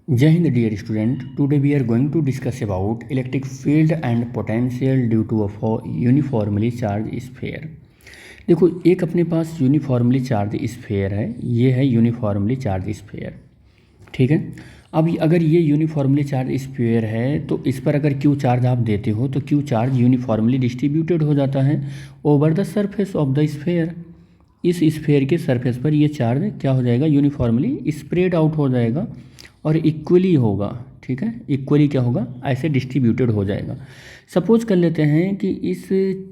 जय हिंद dear student, today we are going to discuss about electric field and potential due to a uniformly charge sphere. देखो, एक अपने पास uniformly charge sphere है, ये है यूनिफॉर्मली चार्ज स्फीयर। ठीक है। अब अगर ये यूनिफॉर्मली चार्ज स्फीयर है तो इस पर अगर क्यू चार्ज आप देते हो तो क्यू चार्ज यूनिफॉर्मली डिस्ट्रीब्यूटेड हो जाता है over the surface of the sphere. इस स्फीयर के सरफेस पर ये चार्ज क्या हो जाएगा, यूनिफॉर्मली स्प्रेड आउट हो जाएगा और इक्वली होगा। ठीक है, इक्वली क्या होगा, ऐसे डिस्ट्रीब्यूटेड हो जाएगा। सपोज कर लेते हैं कि इस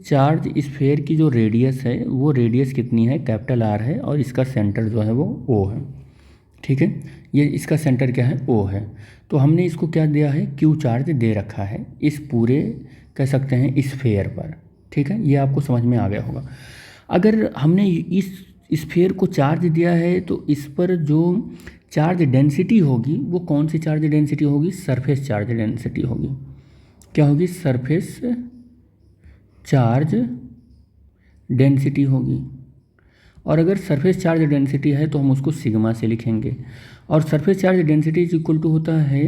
चार्ज स्फीयर की जो रेडियस है वो रेडियस कितनी है, कैपिटल आर है, और इसका सेंटर जो है वो ओ है। ठीक है, ये इसका सेंटर क्या है, ओ है। तो हमने इसको क्या दिया है, क्यू चार्ज दे रखा है इस पूरे, कह सकते हैं, स्फीयर पर। ठीक है, ये आपको समझ में आ गया होगा। अगर हमने इस स्फीयर को चार्ज दिया है तो इस पर जो चार्ज डेंसिटी होगी वो कौन सी चार्ज डेंसिटी होगी, सरफेस चार्ज डेंसिटी होगी। क्या होगी, सरफेस चार्ज डेंसिटी होगी। और अगर सरफेस चार्ज डेंसिटी है तो हम उसको सिग्मा से लिखेंगे, और surface charge density is equal to होता है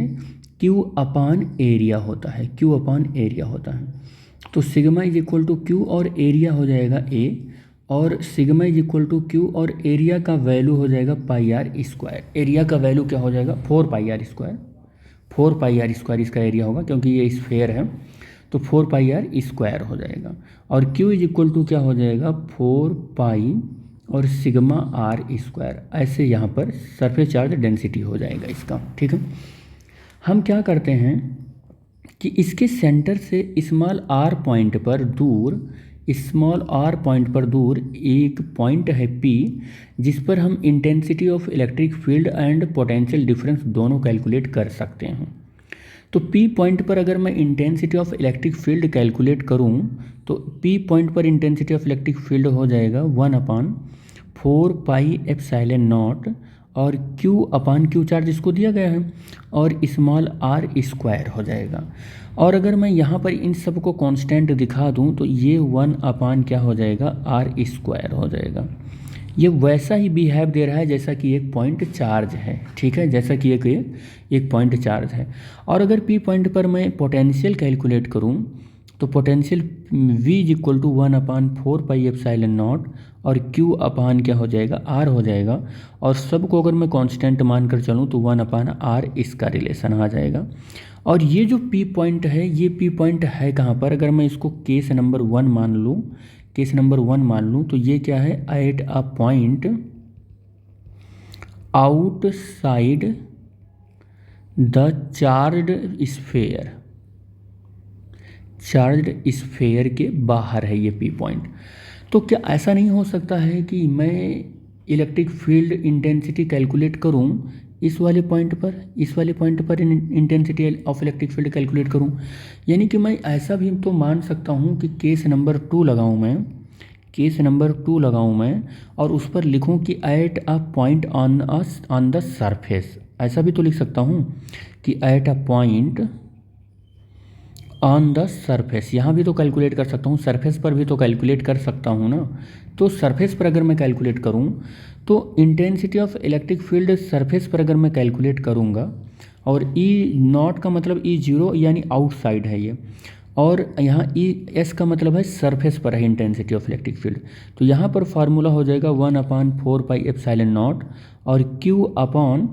क्यू अपान एरिया होता है, क्यू अपान एरिया होता है। तो sigma is equal to q और एरिया हो जाएगा ए, और sigma is equal to q और एरिया का वैल्यू हो जाएगा पाई आर स्क्वायर। एरिया का वैल्यू क्या हो जाएगा, 4 pi r square. 4 pi r square इसका एरिया होगा क्योंकि ये स्फीयर है, तो 4 पाई आर स्क्वायर हो जाएगा। और क्यू इज इक्वल टू क्या हो जाएगा, 4 पाई और सिग्मा आर स्क्वायर। ऐसे यहाँ पर सरफेस चार्ज डेंसिटी हो जाएगा इसका। ठीक है, हम क्या करते हैं कि इसके सेंटर से स्मॉल आर पॉइंट पर दूर, स्मॉल आर पॉइंट पर दूर एक पॉइंट है पी, जिस पर हम intensity of electric field and potential difference दोनों कैलकुलेट कर सकते हैं। तो पी पॉइंट पर अगर मैं intensity of electric field calculate करूं तो पी पॉइंट पर इंटेंसिटी ऑफ इलेक्ट्रिक फील्ड हो जाएगा 1/4 पाई एप्सिलॉन नॉट, और क्यू अपान क्यू चार्ज इसको दिया गया है, और स्मॉल आर स्क्वायर हो जाएगा। और अगर मैं यहाँ पर इन सब को कांस्टेंट दिखा दूँ तो ये 1 अपान क्या हो जाएगा, आर स्क्वायर हो जाएगा। ये वैसा ही बिहेव दे रहा है जैसा कि एक पॉइंट चार्ज है। ठीक है, जैसा कि एक पॉइंट चार्ज है। और अगर पी पॉइंट पर मैं पोटेंशियल कैलकुलेट करूँ तो potential V is equal to 1/4 pi epsilon naught, और Q अपान क्या हो जाएगा, R हो जाएगा। और सबको अगर मैं कांस्टेंट मानकर चलूँ तो 1/R इसका रिलेशन आ जाएगा। और ये जो P पॉइंट है, ये P पॉइंट है कहाँ पर, अगर मैं इसको केस नंबर 1 मान लूँ, केस नंबर 1 मान लूँ तो ये क्या है, at a point outside the charged sphere. Charged sphere के बाहर है ये पी पॉइंट। तो क्या ऐसा नहीं हो सकता है कि मैं इलेक्ट्रिक फील्ड इंटेंसिटी कैलकुलेट करूं इस वाले पॉइंट पर, इस वाले पॉइंट पर intensity of electric field calculate करूं? यानी कि मैं ऐसा भी तो मान सकता हूं कि केस नंबर 2 लगाऊं मैं, केस नंबर 2 लगाऊं मैं, और उस पर लिखूं कि at a point on the surface. ऐसा भी तो लिख सकता हूं कि at a point on the surface. यहाँ भी तो कैलकुलेट कर सकता हूँ, सरफेस पर भी तो कैलकुलेट कर सकता हूँ ना। तो सरफेस पर अगर मैं कैलकुलेट करूँ तो intensity of electric field surface पर अगर मैं कैलकुलेट करूँगा, और ई नॉट का मतलब ई जीरो यानी आउटसाइड है ये, और यहाँ ई एस का मतलब है सरफेस पर है इंटेंसिटी ऑफ इलेक्ट्रिक फील्ड। तो यहाँ पर फार्मूला हो जाएगा 1/4 पाई एप्सिलॉन नॉट, और क्यू अपॉन,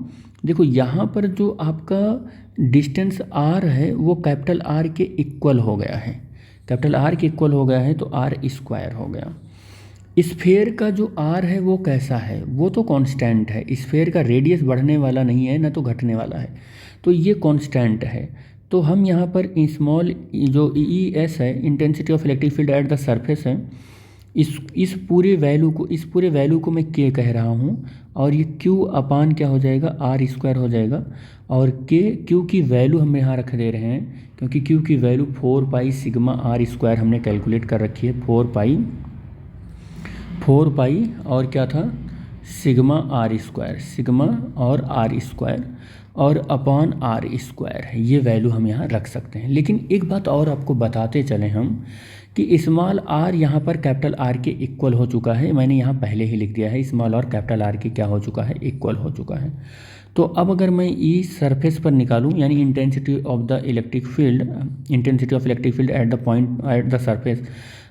देखो यहाँ पर जो आपका डिस्टेंस आर है वो कैपिटल आर के इक्वल हो गया है, कैपिटल आर के इक्वल हो गया है, तो आर स्क्वायर हो गया। स्फीयर का जो आर है वो कैसा है, वो तो कांस्टेंट है। स्फीयर का रेडियस बढ़ने वाला नहीं है, ना तो घटने वाला है, तो ये कांस्टेंट है। तो हम यहाँ पर स्मॉल जो ई एस है, intensity of electric field at the surface है, इस पूरे वैल्यू को मैं के कह रहा हूँ, और ये क्यू अपान क्या हो जाएगा, आर स्क्वायर हो जाएगा। और के क्यू की वैल्यू हम यहाँ रख दे रहे हैं क्योंकि क्यू की value 4 pi sigma R square हमने कैलकुलेट कर रखी है। 4 पाई और क्या था, सिग्मा आर स्क्वायर, सिग्मा और आर स्क्वायर, और अपॉन आर स्क्वायर है, ये वैल्यू हम यहाँ रख सकते हैं। लेकिन एक बात और आपको बताते चले हम कि स्मॉल आर यहाँ पर कैपिटल आर के इक्वल हो चुका है। मैंने यहाँ पहले ही लिख दिया है, स्मॉल और कैपिटल आर के क्या हो चुका है, इक्वल हो चुका है। तो अब अगर मैं ई सरफेस पर निकालूं, यानी intensity of the electric field, intensity of electric field at the point at the surface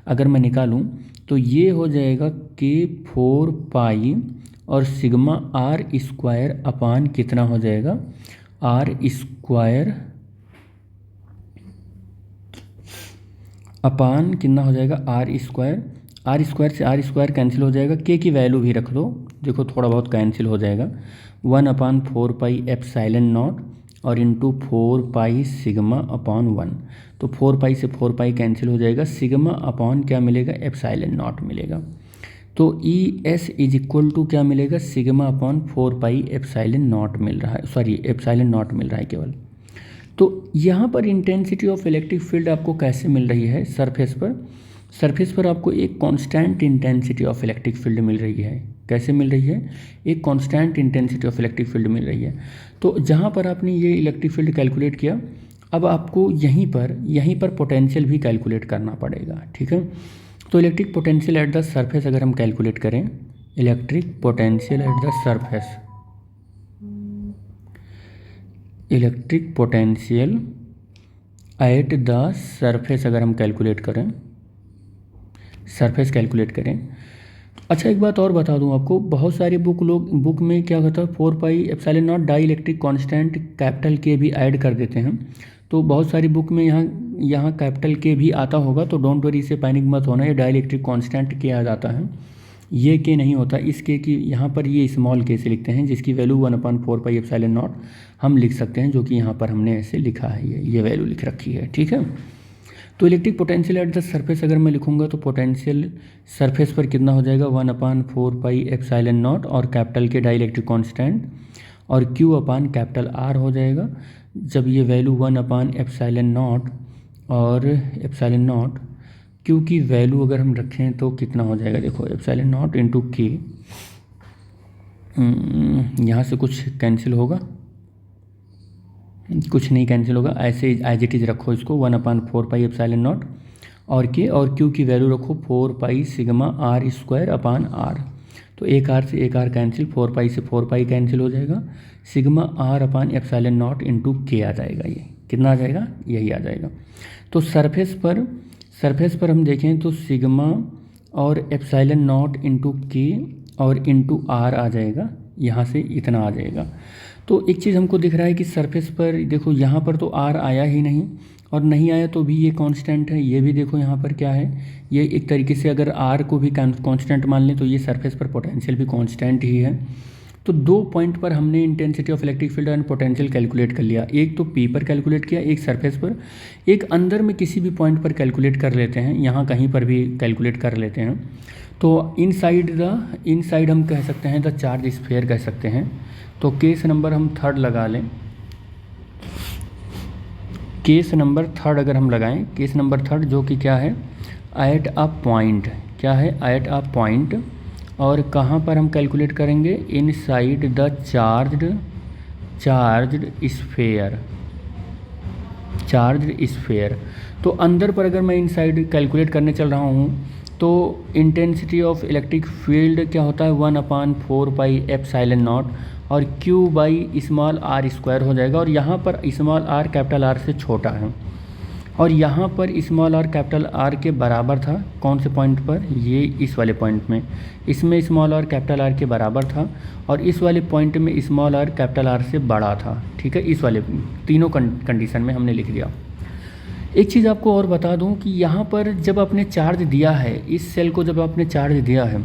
अगर मैं निकालूं, तो ये हो जाएगा के 4 पाई और सिग्मा आर स्क्वायर अपान कितना हो जाएगा, आर स्क्वायर अपान कितना हो जाएगा, आर स्क्वायर। आर स्क्वायर से आर स्क्वायर कैंसिल हो जाएगा, के की वैल्यू भी रख दो, देखो थोड़ा बहुत कैंसिल हो जाएगा। 1/4 पाई एप्साइलन नॉट और इंटू 4 पाई सिग्मा अपॉन 1। तो 4 पाई से 4 पाई कैंसिल हो जाएगा, सिग्मा अपॉन क्या मिलेगा, एप्साइलन नॉट मिलेगा। तो E S is equal to क्या मिलेगा, sigma upon 4 pi epsilon naught मिल रहा है, सॉरी एप्साइलन नॉट मिल रहा है केवल। तो यहाँ पर इंटेंसिटी ऑफ इलेक्ट्रिक फील्ड आपको कैसे मिल रही है, सरफेस पर आपको एक constant intensity of electric field मिल रही है। कैसे मिल रही है, एक constant intensity of electric field मिल रही है। तो जहाँ पर आपने ये इलेक्ट्रिक फील्ड कैलकुलेट किया, अब आपको यहीं पर पोटेंशियल भी कैलकुलेट करना पड़ेगा, ठीक है। तो electric potential at the surface अगर हम कैलकुलेट करें, electric potential at the surface, electric potential at the surface अगर हम कैलकुलेट करें, सरफेस कैलकुलेट करें। अच्छा एक बात और बता दूं आपको, बहुत सारे बुक में क्या होता है, 4 pi epsilon naught dielectric constant capital K भी ऐड कर देते हैं। तो बहुत सारी बुक में यहाँ कैपिटल के भी आता होगा, तो डोंट वरी, इससे पैनिक मत होना, ये डाई इलेक्ट्रिक कांस्टेंट के आ जाता है, ये के नहीं होता। इस के की यहाँ पर ये स्मॉल के से लिखते हैं, जिसकी वैल्यू 1/4 पाई एप्सिलॉन नॉट हम लिख सकते हैं, जो कि यहाँ पर हमने ऐसे लिखा है, ये वैल्यू लिख रखी है, ठीक है। तो electric potential at the surface अगर मैं लिखूंगा, तो पोटेंशियल सरफेस पर कितना हो जाएगा, 1/4 पाई एप्सिलॉन नॉट और कैपिटल के डाई इलेक्ट्रिक कॉन्स्टेंट और Q अपान कैपिटल R हो जाएगा। जब ये वैल्यू 1/एप्सिलॉन नॉट और एप्सिलॉन नॉट Q की वैल्यू अगर हम रखें तो कितना हो जाएगा, देखो एप्सिलॉन नॉट इंटू K, यहाँ से कुछ कैंसिल होगा, कुछ नहीं कैंसिल होगा, ऐसे एज इट इज़ रखो इसको, 1/4 पाई एप्सिलॉन नॉट और के और Q की वैल्यू रखो 4 pi sigma R square upon R। तो एक आर से एक आर कैंसिल, 4 पाई से 4 पाई कैंसिल हो जाएगा, sigma R upon epsilon naught into K आ जाएगा। ये कितना आ जाएगा, यही आ जाएगा। तो सरफेस पर हम देखें तो सिग्मा और एप्सिलॉन नॉट इंटू के और इंटू आर आ जाएगा, यहाँ से इतना आ जाएगा। तो एक चीज़ हमको दिख रहा है कि सरफेस पर देखो, यहाँ पर तो आर आया ही नहीं, और नहीं आया तो भी ये कांस्टेंट है। ये भी देखो यहाँ पर क्या है, ये एक तरीके से अगर आर को भी कांस्टेंट मान लें तो ये सरफेस पर पोटेंशियल भी कांस्टेंट ही है। तो 2 पॉइंट पर हमने intensity of electric field and potential calculate कर लिया, एक तो पी पर कैलकुलेट किया, एक सरफेस पर, एक अंदर में किसी भी पॉइंट पर कैलकुलेट कर लेते हैं, यहाँ कहीं पर भी कैलकुलेट कर लेते हैं। तो इनसाइड हम कह सकते हैं द चार्ज स्फीयर कह सकते हैं। तो केस नंबर हम 3 लगा लें, केस नंबर 3 अगर हम लगाएं, केस नंबर 3 जो कि क्या है, एट अ पॉइंट, क्या है, एट अ पॉइंट, और कहाँ पर हम कैलकुलेट करेंगे, इनसाइड द चार्ज्ड स्फीयर। तो अंदर पर अगर मैं इनसाइड कैलकुलेट करने चल रहा हूँ, तो इंटेंसिटी ऑफ इलेक्ट्रिक फील्ड क्या होता है, 1/4 पाई एप्सिलॉन नॉट और Q by small R square हो जाएगा। और यहाँ पर स्मॉल आर कैपिटल आर से छोटा है, और यहाँ पर स्मॉल आर कैपिटल आर के बराबर था, कौन से पॉइंट पर, ये इस वाले पॉइंट में, इसमें स्मॉल आर कैपिटल आर के बराबर था, और इस वाले पॉइंट में स्मॉल आर कैपिटल आर से बड़ा था, ठीक है। इस वाले तीनों कंडीशन में हमने लिख दिया। एक चीज़ आपको और बता दूं कि यहाँ पर जब आपने चार्ज दिया है, इस सेल को जब आपने चार्ज दिया है,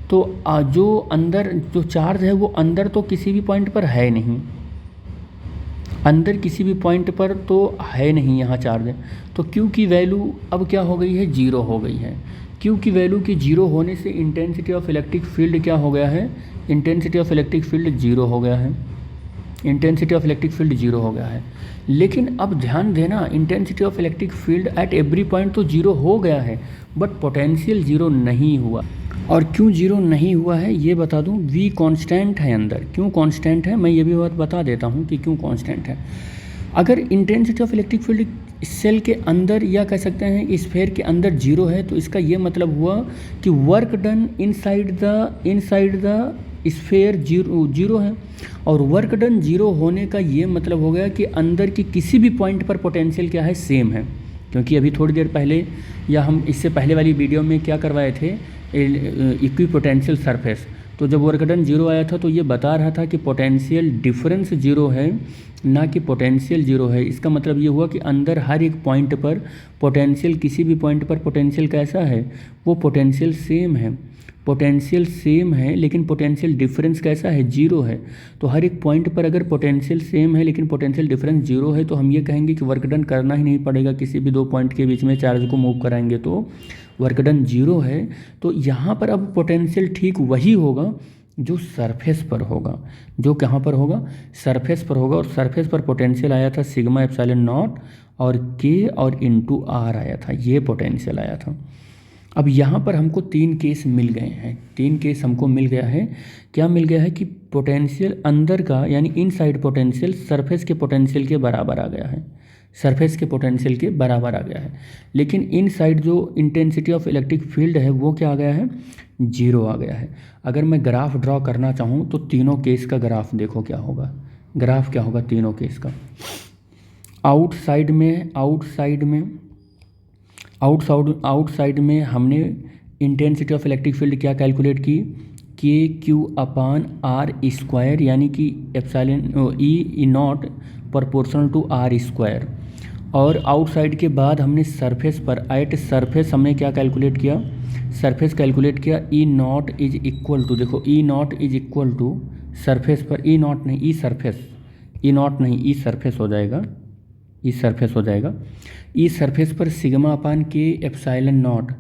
तो जो अंदर जो चार्ज है वो अंदर तो किसी भी पॉइंट पर है नहीं, अंदर किसी भी पॉइंट पर तो है नहीं यहाँ चार्ज है। तो Q की वैल्यू अब क्या हो गई है, 0 हो गई है। Q की वैल्यू की 0 होने से इंटेंसिटी ऑफ इलेक्ट्रिक फील्ड क्या हो गया है, इंटेंसिटी ऑफ इलेक्ट्रिक फील्ड 0 हो गया है, इंटेंसिटी ऑफ इलेक्ट्रिक फील्ड 0 हो गया है। लेकिन अब ध्यान देना, intensity of electric field at every point तो 0 हो गया है, बट पोटेंशियल 0 नहीं हुआ। और क्यों 0 नहीं हुआ है ये बता दूं, V कांस्टेंट है अंदर। क्यों कांस्टेंट है, मैं ये भी बात बता देता हूँ कि क्यों कांस्टेंट है। अगर intensity of electric field shell के अंदर, या कह सकते हैं स्फीयर के अंदर 0 है, तो इसका ये मतलब हुआ कि work done inside the sphere zero है, और वर्क डन जीरो होने का ये मतलब हो गया कि अंदर की किसी भी पॉइंट पर पोटेंशियल क्या है, सेम है। क्योंकि अभी थोड़ी देर पहले या हम इससे पहले वाली वीडियो में क्या करवाए थे, इक्विपोटेंशियल सरफेस। तो जब वर्क डन जीरो आया था तो ये बता रहा था कि पोटेंशियल डिफरेंस जीरो है, ना कि पोटेंशियल जीरो है। इसका मतलब ये हुआ कि अंदर हर एक पॉइंट पर पोटेंशियल, किसी भी पॉइंट पर पोटेंशियल कैसा है, वो पोटेंशियल सेम है। पोटेंशियल सेम है लेकिन पोटेंशियल डिफरेंस कैसा है, जीरो है। तो हर एक पॉइंट पर अगर पोटेंशियल सेम है लेकिन पोटेंशियल डिफरेंस जीरो है तो हम ये कहेंगे कि वर्क डन करना ही नहीं पड़ेगा, किसी भी दो पॉइंट के बीच में चार्ज को मूव कराएंगे तो वर्क डन जीरो है। तो यहाँ पर अब पोटेंशियल ठीक वही होगा जो सरफेस पर होगा, जो कहाँ पर होगा, सरफेस पर होगा। और सरफेस पर पोटेंशियल आया था सिग्मा एप्सिलॉन नॉट और के और इनटू आर आया था, ये पोटेंशियल आया था। अब यहाँ पर हमको तीन केस मिल गए हैं, तीन केस हमको मिल गया है। क्या मिल गया है कि पोटेंशियल अंदर का यानी इनसाइड पोटेंशियल सरफेस के पोटेंशियल के बराबर आ गया है, सरफेस के पोटेंशियल के बराबर आ गया है। लेकिन इनसाइड जो इंटेंसिटी ऑफ इलेक्ट्रिक फील्ड है वो क्या आ गया है, जीरो आ गया है। अगर मैं ग्राफ ड्रॉ करना चाहूँ तो तीनों केस का ग्राफ देखो क्या होगा, ग्राफ क्या होगा तीनों केस का। आउटसाइड में हमने इंटेंसिटी ऑफ इलेक्ट्रिक फील्ड क्या कैलकुलेट की, K Q upon R square, यानी कि epsilon E naught proportional to R square. और आउटसाइड के बाद हमने सरफेस पर, एट सरफेस हमने क्या कैलकुलेट किया, सरफेस कैलकुलेट किया, E naught is equal to, देखो E naught is equal to surface पर, ई नॉट नहीं ई सरफेस, ई नॉट नहीं ई सरफेस हो जाएगा, ई सरफेस हो जाएगा। ई सरफेस पर सिग्मा अपान के एप्सिलॉन नॉट,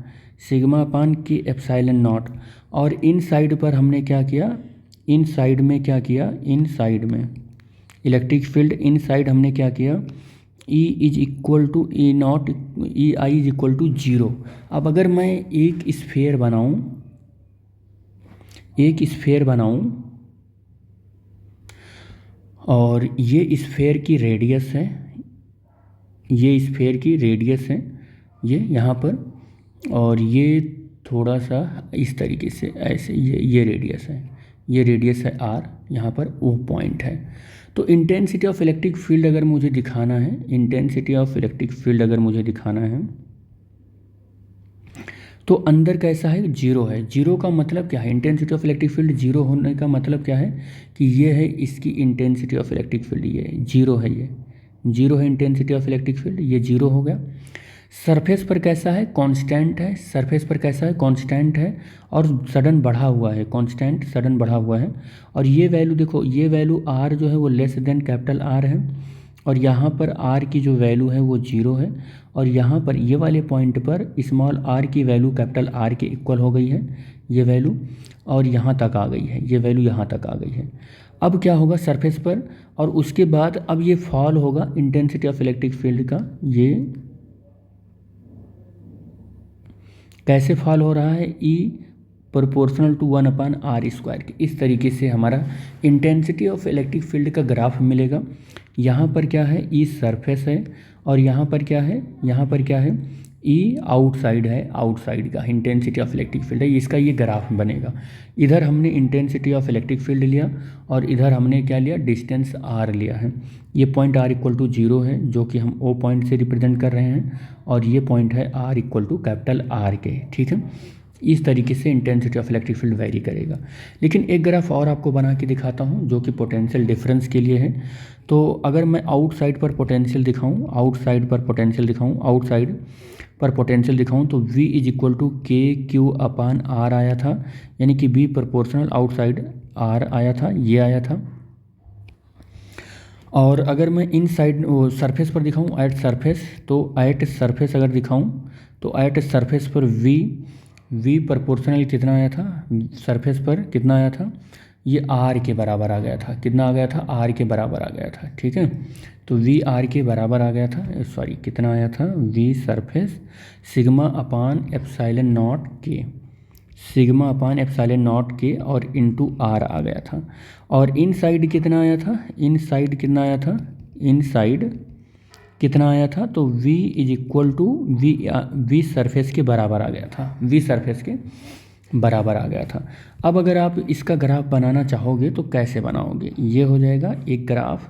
सिग्मा अपान के एप्सिलॉन नॉट। और इन साइड पर हमने क्या किया, इन साइड में क्या किया, इन साइड में इलेक्ट्रिक फील्ड इन साइड हमने क्या किया, E is equal to E naught, E I is equal to zero. अब अगर मैं एक स्फेयर बनाऊं, एक स्फेयर बनाऊं और ये स्फेयर की रेडियस है, ये स्फेयर की रेडियस है ये यहाँ पर, और ये थोड़ा सा इस तरीके से ऐसे, ये रेडियस है, ये रेडियस है आर, यहाँ पर ओ पॉइंट है। तो इंटेंसिटी ऑफ इलेक्ट्रिक फील्ड अगर मुझे दिखाना है, इंटेंसिटी ऑफ इलेक्ट्रिक फील्ड अगर मुझे दिखाना है तो अंदर कैसा है, जीरो है। जीरो का मतलब क्या है, intensity of electric field zero होने का मतलब क्या है कि ये है इसकी इंटेंसिटी ऑफ इलेक्ट्रिक फील्ड, ये जीरो है, ये जीरो है इंटेंसिटी ऑफ इलेक्ट्रिक फील्ड, ये जीरो हो गया। सरफेस पर कैसा है, कांस्टेंट है, सरफेस पर कैसा है, कांस्टेंट है और सडन बढ़ा हुआ है, कांस्टेंट सडन बढ़ा हुआ है। और ये वैल्यू देखो, ये वैल्यू आर जो है वो लेस देन कैपिटल आर है, और यहाँ पर आर की जो वैल्यू है वो जीरो है, और यहाँ पर ये वाले पॉइंट पर स्मॉल आर की वैल्यू कैपिटल आर के इक्वल हो गई है ये वैल्यू, और यहाँ तक आ गई है ये वैल्यू, यहाँ तक आ गई है। अब क्या होगा सरफेस पर, और उसके बाद अब ये फॉल होगा इंटेंसिटी ऑफ इलेक्ट्रिक फील्ड का, ये कैसे फॉल हो रहा है, ई प्रोपोर्शनल टू 1/r स्क्वायर के। इस तरीके से हमारा इंटेंसिटी ऑफ इलेक्ट्रिक फील्ड का ग्राफ मिलेगा। यहाँ पर क्या है, ई सरफेस है, और यहाँ पर क्या है, यहाँ पर क्या है, ई आउटसाइड है, आउटसाइड का इंटेंसिटी ऑफ इलेक्ट्रिक फील्ड है, इसका ये ग्राफ बनेगा। इधर हमने इंटेंसिटी ऑफ इलेक्ट्रिक फील्ड लिया और इधर हमने क्या लिया, डिस्टेंस आर लिया है। ये point R equal to zero है जो कि हम ओ पॉइंट से रिप्रेजेंट कर रहे हैं, और ये पॉइंट है R equal to capital R के, ठीक है। इस तरीके से intensity of electric field vary करेगा। लेकिन एक ग्राफ और आपको बना के दिखाता हूँ जो कि पोटेंशियल डिफरेंस के लिए है। तो अगर मैं आउटसाइड पर पोटेंशियल दिखाऊँ, आउटसाइड पर पोटेंशियल दिखाऊँ, आउटसाइड पर पोटेंशियल दिखाऊँ तो V इज इक्वल टू के क्यू अपान आर आया था, यानी कि V प्रोपोर्शनल आउटसाइड आर आया था, ये आया था। और अगर मैं इन साइड सरफेस पर दिखाऊँ एट सरफेस, तो एट सरफेस अगर दिखाऊँ तो एट सरफेस पर V प्रोपोर्शनल कितना आया था, सरफेस पर कितना आया था, ये R के बराबर आ गया था, कितना आ गया था, R के बराबर आ गया था, ठीक है। तो V R के बराबर आ गया था, सॉरी कितना आया था, V surface sigma upon epsilon not के, सिग्मा अपान एप्सिलॉन नॉट के और इनटू R आ गया था। और इन साइड कितना आया था, इन साइड कितना आया था, इन साइड कितना आया था, तो V is equal to V surface के बराबर आ गया था, V सरफेस के। बराबर आ गया था। अब अगर आप इसका ग्राफ बनाना चाहोगे तो कैसे बनाओगे, ये हो जाएगा एक ग्राफ,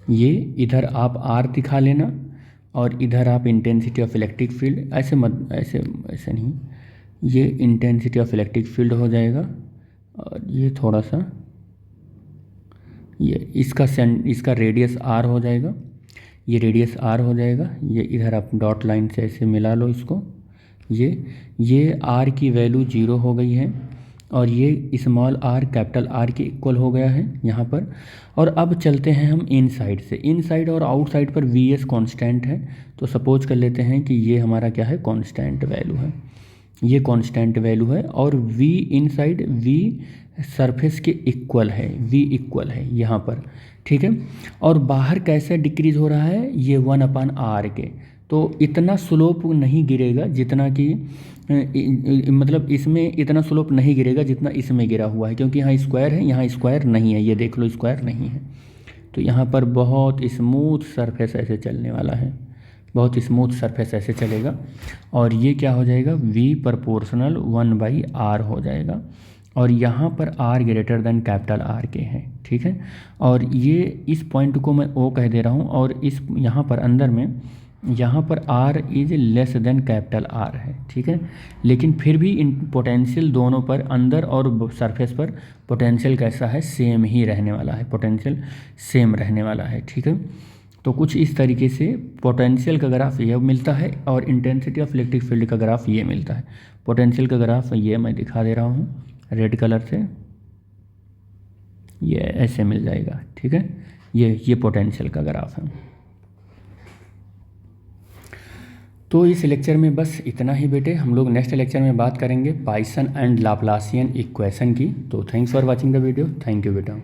ये इधर आप आर दिखा लेना और इधर आप इंटेंसिटी ऑफ इलेक्ट्रिक फील्ड, ऐसे मत, ऐसे ऐसे नहीं, ये इंटेंसिटी ऑफ इलेक्ट्रिक फील्ड हो जाएगा और ये थोड़ा सा, ये इसका रेडियस आर हो जाएगा, ये रेडियस आर हो जाएगा, ये इधर आप डॉट लाइन से ऐसे मिला लो इसको, ये आर की वैल्यू 0 हो गई है और ये स्मॉल आर कैपिटल आर के इक्वल हो गया है यहाँ पर। और अब चलते हैं हम इन साइड से, इन साइड और आउट साइड पर वी एस कॉन्स्टेंट है, तो सपोज कर लेते हैं कि ये हमारा क्या है, कॉन्स्टेंट वैल्यू है, ये कॉन्स्टेंट वैल्यू है और V inside V surface के इक्वल है, वी इक्वल है यहाँ पर, ठीक है। और बाहर कैसे डिक्रीज हो रहा है, ये 1/r के, तो इतना स्लोप नहीं गिरेगा जितना कि मतलब इसमें इतना स्लोप नहीं गिरेगा जितना इसमें गिरा हुआ है, क्योंकि यहाँ स्क्वायर है, यहाँ स्क्वायर नहीं है, ये देख लो स्क्वायर नहीं है, तो यहाँ पर बहुत स्मूथ सरफेस ऐसे चलने वाला है, बहुत स्मूथ सरफेस ऐसे चलेगा और ये क्या हो जाएगा, v प्रोपोर्शनल 1/r हो जाएगा और यहाँ पर r greater than capital R के हैं, ठीक है। और ये इस पॉइंट को मैं O कह दे रहा हूँ और इस यहाँ पर अंदर में यहाँ पर r is less than capital R है, ठीक है। लेकिन फिर भी इन पोटेंशियल दोनों पर, अंदर और सरफेस पर पोटेंशियल कैसा है, सेम ही रहने वाला है, पोटेंशियल सेम रहने वाला है, ठीक है। तो कुछ इस तरीके से पोटेंशियल का ग्राफ ये मिलता है और इंटेंसिटी ऑफ इलेक्ट्रिक फील्ड का ग्राफ ये मिलता है। पोटेंशियल का ग्राफ ये मैं दिखा दे रहा हूँ रेड कलर से, ये ऐसे मिल जाएगा, ठीक है। ये पोटेंशियल का ग्राफ है। तो इस लेक्चर में बस इतना ही बेटे, हम लोग नेक्स्ट लेक्चर में बात करेंगे पाइसन एंड लाप्लासियन इक्वेशन की। तो thanks for watching the video, thank you बेटा।